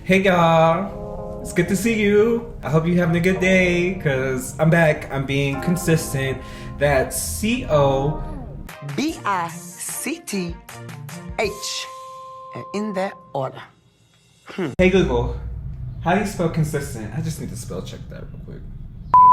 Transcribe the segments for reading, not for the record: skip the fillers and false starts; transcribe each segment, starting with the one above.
Hey y'all, it's good to see you. I hope you're having a good day, cause I'm back. I'm being consistent. That's C-O-B-I-C-T-H, and in that order. Hey Google, how do you spell consistent? I just need to spell check that real quick.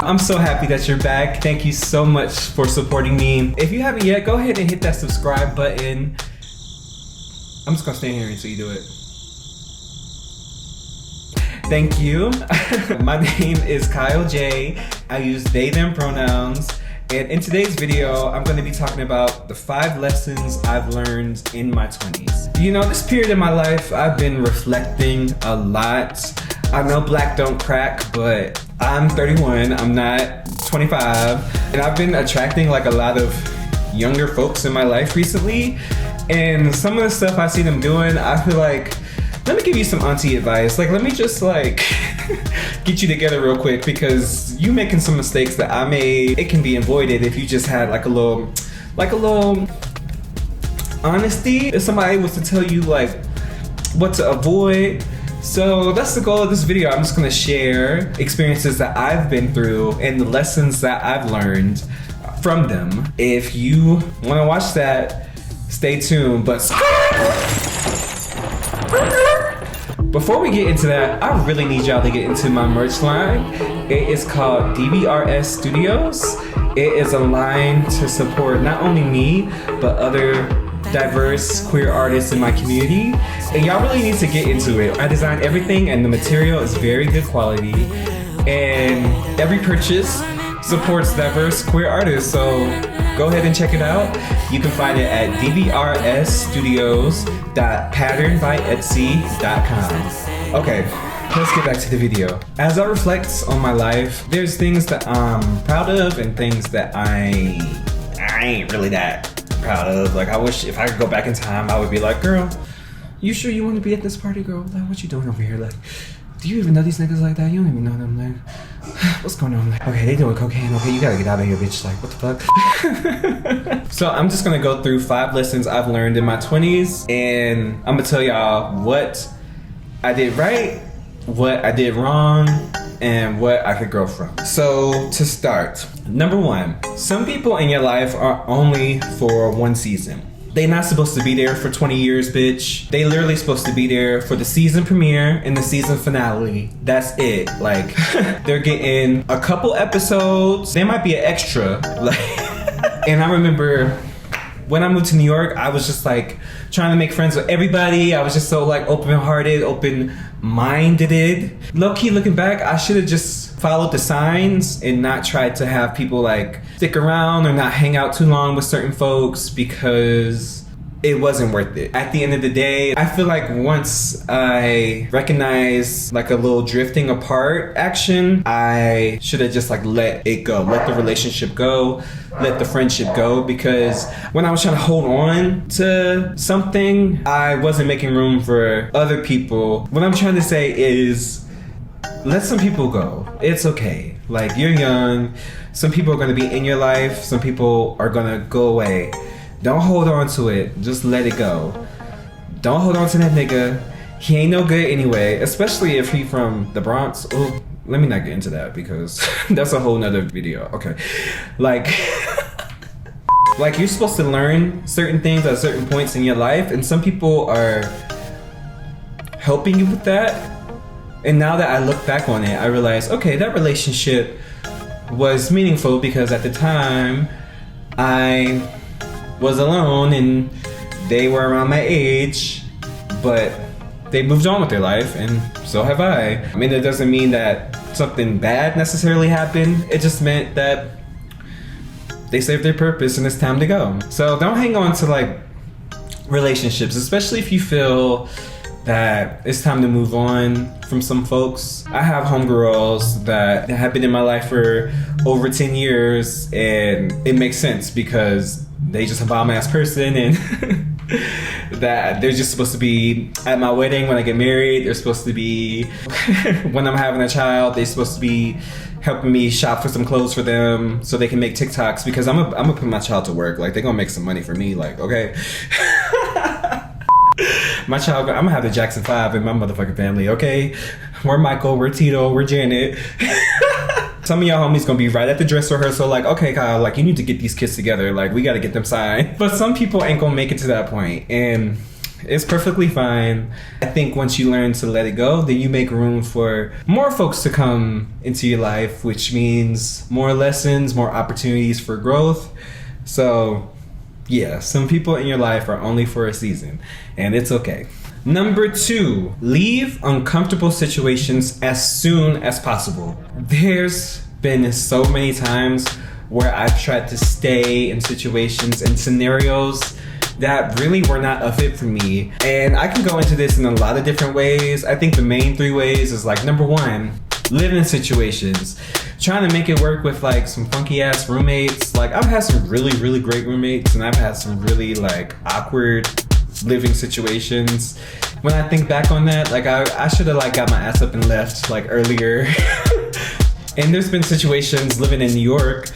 I'm so happy that you're back. Thank you so much for supporting me. If you haven't yet, go ahead and hit that subscribe button. I'm just gonna stand here until you do it. Thank you. My name is Kile J. I use they, them pronouns. And in today's video, I'm gonna be talking about the 5 lessons I've learned in my 20s. You know, this period in my life, I've been reflecting a lot. I know black don't crack, but I'm 31, I'm not 25. And I've been attracting like a lot of younger folks in my life recently. And some of the stuff I see them doing, I feel like, let me give you some auntie advice. Like, let me just like get you together real quick, because you making some mistakes that I made. It can be avoided if you just had like a little honesty. If somebody was to tell you like what to avoid. So that's the goal of this video. I'm just gonna share experiences that I've been through and the lessons that I've learned from them. If you wanna watch that, stay tuned, but before we get into that, I really need y'all to get into my merch line. It is called DBRS Studios. It is a line to support not only me, but other diverse queer artists in my community. And y'all really need to get into it. I designed everything and the material is very good quality. And every purchase supports diverse queer artists. So go ahead and check it out. You can find it at dbrsstudios.patternbyetsy.com. Okay, let's get back to the video. As I reflect on my life, there's things that I'm proud of and things that I ain't really that proud of. Like, I wish if I could go back in time, I would be like, girl, you sure you want to be at this party, girl? Like, what you doing over here? Like, do you even know these niggas like that? You don't even know them. Like, what's going on? Like, okay, they doing cocaine. Okay, you gotta get out of here, bitch. Like, what the fuck? So I'm just gonna go through 5 lessons I've learned in my 20s, and I'm gonna tell y'all what I did right, what I did wrong, and what I could grow from. So to start, number 1, some people in your life are only for 1 season. They not supposed to be there for 20 years, bitch. They literally supposed to be there for the season premiere and the season finale. That's it. Like, they're getting a couple episodes. They might be an extra. Like, and I remember when I moved to New York, I was just like trying to make friends with everybody. I was just so like open-hearted, open-minded. Low-key looking back, I should have just followed the signs and not tried to have people like stick around or not hang out too long with certain folks, because it wasn't worth it. At the end of the day, I feel like once I recognized like a little drifting apart action, I should have just like let it go, let the relationship go, let the friendship go, because when I was trying to hold on to something, I wasn't making room for other people. What I'm trying to say is, let some people go. It's okay. Like, you're young. Some people are gonna be in your life. Some people are gonna go away. Don't hold on to it. Just let it go. Don't hold on to that nigga. He ain't no good anyway, especially if he from the Bronx. Oh, let me not get into that, because that's a whole nother video. Okay. Like, like, you're supposed to learn certain things at certain points in your life, and some people are helping you with that. And now that I look back on it, I realize, okay, that relationship was meaningful because at the time I was alone and they were around my age, but they moved on with their life, and so have I. I mean, it doesn't mean that something bad necessarily happened. It just meant that they served their purpose and it's time to go. So don't hang on to like relationships, especially if you feel that it's time to move on from some folks. I have homegirls that have been in my life for over 10 years, and it makes sense because they just a bomb ass person, and that they're just supposed to be at my wedding when I get married. They're supposed to be when I'm having a child. They're supposed to be helping me shop for some clothes for them so they can make TikToks, because I'm gonna put my child to work. Like, they're gonna make some money for me. Like, okay. My child, I'm gonna have the Jackson 5 in my motherfucking family, okay? We're Michael, we're Tito, we're Janet. Some of y'all homies gonna be right at the dress rehearsal like, okay, Kyle, like, you need to get these kids together. Like, we gotta get them signed. But some people ain't gonna make it to that point, and it's perfectly fine. I think once you learn to let it go, then you make room for more folks to come into your life, which means more lessons, more opportunities for growth. So yeah, some people in your life are only for a season, and it's okay. Number 2, leave uncomfortable situations as soon as possible. There's been so many times where I've tried to stay in situations and scenarios that really were not a fit for me. And I can go into this in a lot of different ways. I think the main 3 ways is like, number 1, live in situations. Trying to make it work with like some funky ass roommates. Like, I've had some really, really great roommates, and I've had some really like awkward living situations. When I think back on that, like I should have like got my ass up and left like earlier. And there's been situations living in New York.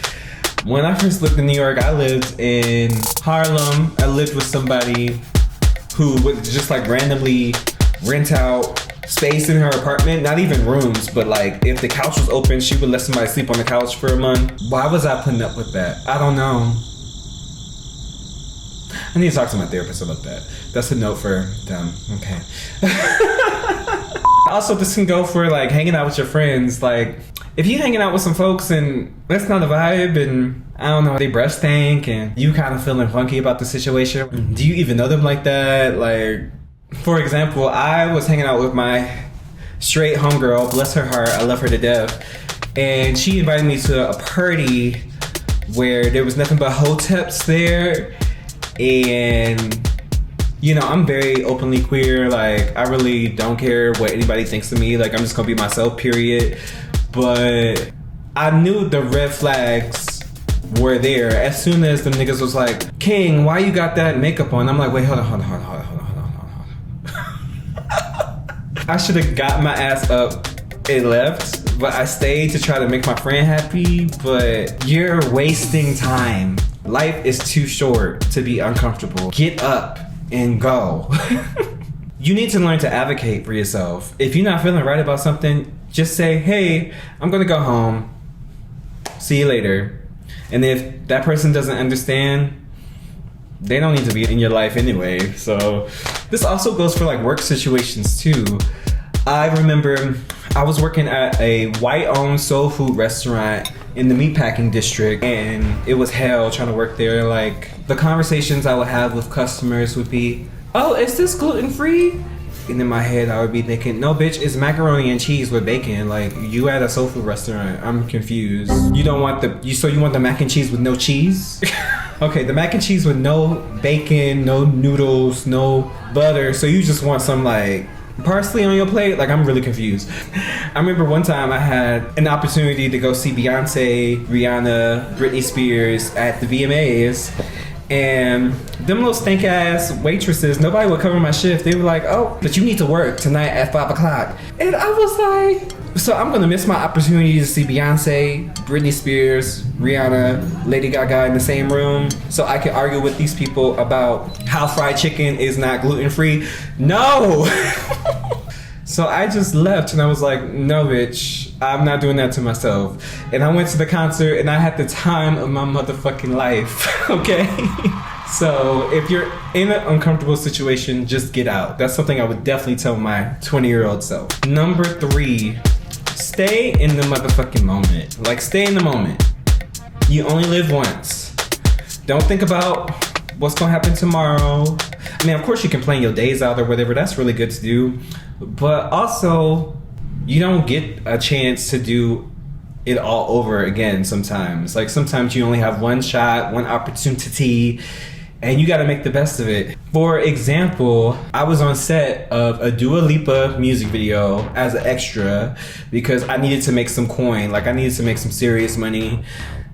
When I first lived in New York, I lived in Harlem. I lived with somebody who would just like randomly rent out space in her apartment, not even rooms, but like if the couch was open, she would let somebody sleep on the couch for a month. Why was I putting up with that? I don't know. I need to talk to my therapist about that. That's a note for them. Okay. Also, this can go for like hanging out with your friends. Like, if you hanging out with some folks and that's not a vibe, and I don't know, they breath stink and you kind of feeling funky about the situation, do you even know them like that? Like, for example, I was hanging out with my straight homegirl, bless her heart, I love her to death, and she invited me to a party where there was nothing but hoteps there, and you know, I'm very openly queer, like I really don't care what anybody thinks of me, like I'm just gonna be myself, period. But I knew the red flags were there as soon as the niggas was like, King, why you got that makeup on? I'm like, wait, hold on. I should have got my ass up and left, but I stayed to try to make my friend happy. But you're wasting time. Life is too short to be uncomfortable. Get up and go. You need to learn to advocate for yourself. If you're not feeling right about something, just say, hey, I'm gonna go home. See you later. And if that person doesn't understand, they don't need to be in your life anyway. So this also goes for like work situations too. I remember I was working at a white-owned soul food restaurant in the meatpacking district, and it was hell trying to work there. Like, the conversations I would have with customers would be, oh, is this gluten-free? And in my head, I would be thinking, no, bitch, it's macaroni and cheese with bacon. Like, you at a soul food restaurant. I'm confused. You don't want you want the mac and cheese with no cheese? Okay, the mac and cheese with no bacon, no noodles, no butter. So you just want some like parsley on your plate? Like, I'm really confused. I remember one time I had an opportunity to go see Beyonce, Rihanna, Britney Spears at the VMAs. And them little stank ass waitresses, nobody would cover my shift. They were like, oh, but you need to work tonight at 5 o'clock. And I was like, so I'm gonna miss my opportunity to see Beyonce, Britney Spears, Rihanna, Lady Gaga in the same room so I can argue with these people about how fried chicken is not gluten-free. No! So I just left and I was like, no, bitch, I'm not doing that to myself. And I went to the concert and I had the time of my motherfucking life, okay? So if you're in an uncomfortable situation, just get out. That's something I would definitely tell my 20-year-old self. Number 3, stay in the motherfucking moment. Like, stay in the moment. You only live once. Don't think about what's gonna happen tomorrow. I mean, of course you can plan your days out or whatever. That's really good to do. But also, you don't get a chance to do it all over again sometimes. Like, sometimes you only have one shot, one opportunity, and you gotta make the best of it. For example, I was on set of a Dua Lipa music video as an extra because I needed to make some coin. Like, I needed to make some serious money.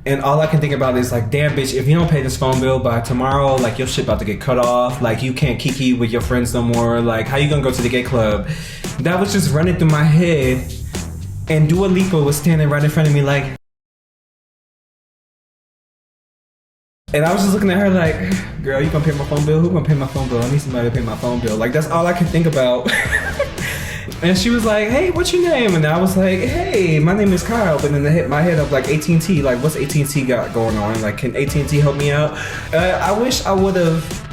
And all I can think about is like, damn, bitch, if you don't pay this phone bill by tomorrow, like, your shit about to get cut off. Like, you can't kiki with your friends no more. Like, how you gonna go to the gay club? That was just running through my head. And Dua Lipa was standing right in front of me like, And I was just looking at her like, girl, you gonna pay my phone bill? Who gonna pay my phone bill? I need somebody to pay my phone bill. Like, that's all I could think about. And she was like, hey, what's your name? And I was like, hey, my name is Kyle. But then they hit my head up like AT&T. Like, what's AT&T got going on? Like, can AT&T help me out? I wish I would have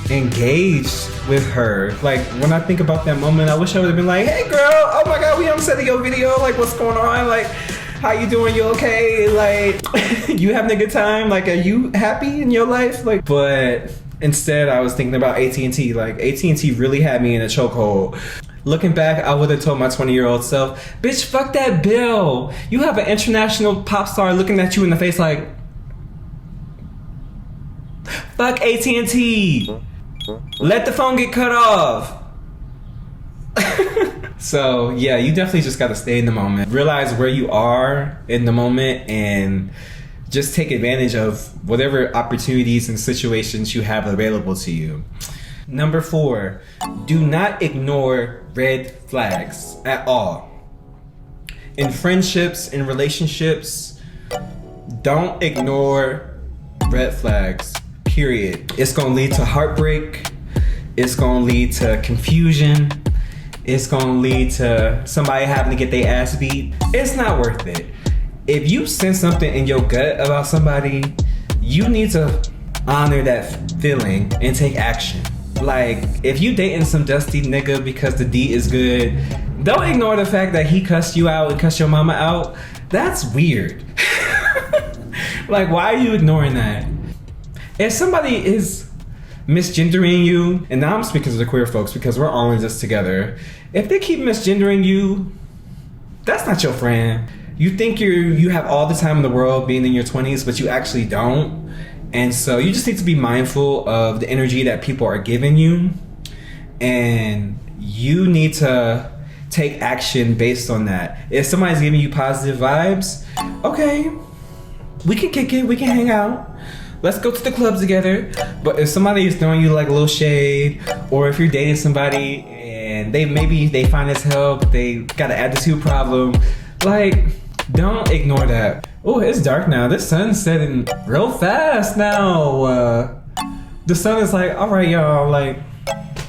engaged with her. Like, when I think about that moment, I wish I would have been like, hey, girl, oh my God, we on set of your video. Like, what's going on? Like, how you doing? You okay? Like, you having a good time? Like, are you happy in your life? Like, but instead, I was thinking about AT&T. Like, AT&T really had me in a chokehold. Looking back, I would have told my 20-year-old self, bitch, fuck that bill. You have an international pop star looking at you in the face like, fuck AT&T. Let the phone get cut off. So yeah, you definitely just gotta stay in the moment. Realize where you are in the moment and just take advantage of whatever opportunities and situations you have available to you. Number 4, do not ignore red flags at all. In friendships, in relationships, don't ignore red flags, period. It's gonna lead to heartbreak. It's gonna lead to confusion. It's gonna lead to somebody having to get their ass beat. It's not worth it. If you sense something in your gut about somebody, you need to honor that feeling and take action. Like, if you dating some dusty nigga because the D is good, don't ignore the fact that he cussed you out and cussed your mama out. That's weird. Like, why are you ignoring that? If somebody is misgendering you, and now I'm speaking to the queer folks because we're all in this together. If they keep misgendering you, that's not your friend. You think you have all the time in the world being in your 20s, but you actually don't. And so you just need to be mindful of the energy that people are giving you. And you need to take action based on that. If somebody's giving you positive vibes, okay, we can kick it, we can hang out. Let's go to the club together. But if somebody is throwing you like a little shade, or if you're dating somebody and they fine as hell, but they got an attitude problem, like, don't ignore that. Oh, it's dark now. This sun's setting real fast now. The sun is like, all right, y'all, like,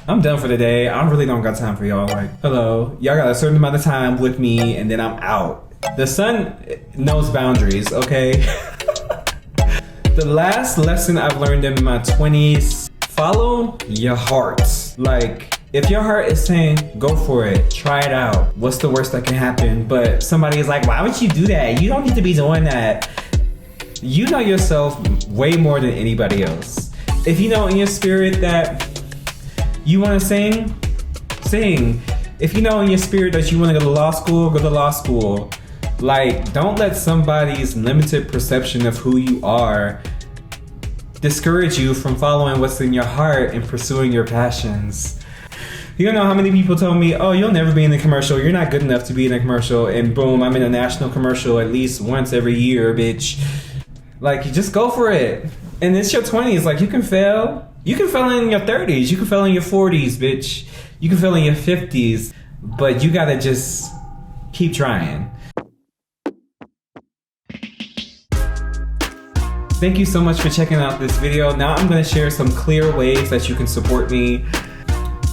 I'm done for the day. I really don't got time for y'all. Like, hello, y'all got a certain amount of time with me and then I'm out. The sun knows boundaries, okay? The last lesson I've learned in my 20s, follow your heart. Like, if your heart is saying, go for it, try it out. What's the worst that can happen? But somebody is like, why would you do that? You don't need to be doing that. You know yourself way more than anybody else. If you know in your spirit that you want to sing, sing. If you know in your spirit that you want to go to law school, go to law school. Like, don't let somebody's limited perception of who you are discourage you from following what's in your heart and pursuing your passions. You don't know how many people told me, oh, you'll never be in a commercial. You're not good enough to be in a commercial. And boom, I'm in a national commercial at least once every year, bitch. Like, you just go for it. And it's your 20s. Like, you can fail. You can fail in your 30s. You can fail in your 40s, bitch. You can fail in your 50s. But you gotta just keep trying. Thank you so much for checking out this video. Now I'm gonna share some clear ways that you can support me.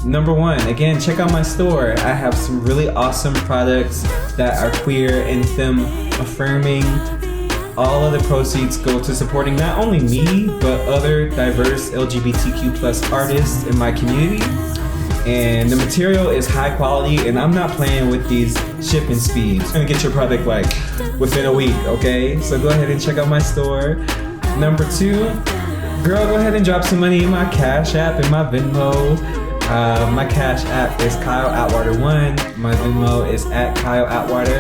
Number 1, again, check out my store. I have some really awesome products that are queer and femme affirming. All of the proceeds go to supporting not only me, but other diverse LGBTQ+ artists in my community. And the material is high quality, and I'm not playing with these shipping speeds. I'm gonna get your product like within a week, okay? So go ahead and check out my store. Number 2, girl, go ahead and drop some money in my Cashapp and my Venmo. My Cashapp is Kyle Atwater 1. My Venmo is at Kyle Atwater.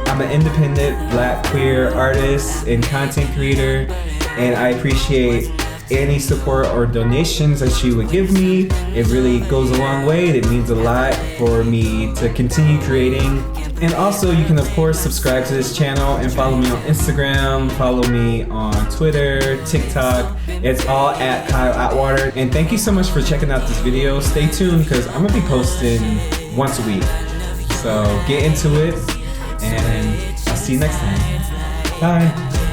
I'm an independent Black queer artist and content creator, and I appreciate any support or donations that you would give me. It really goes a long way. It means a lot for me to continue creating. And also, you can of course subscribe to this channel and follow me on Instagram, follow me on Twitter, TikTok. It's all at Kyle Atwater. And thank you so much for checking out this video. Stay tuned because I'm gonna be posting once a week. So get into it, and I'll see you next time. Bye.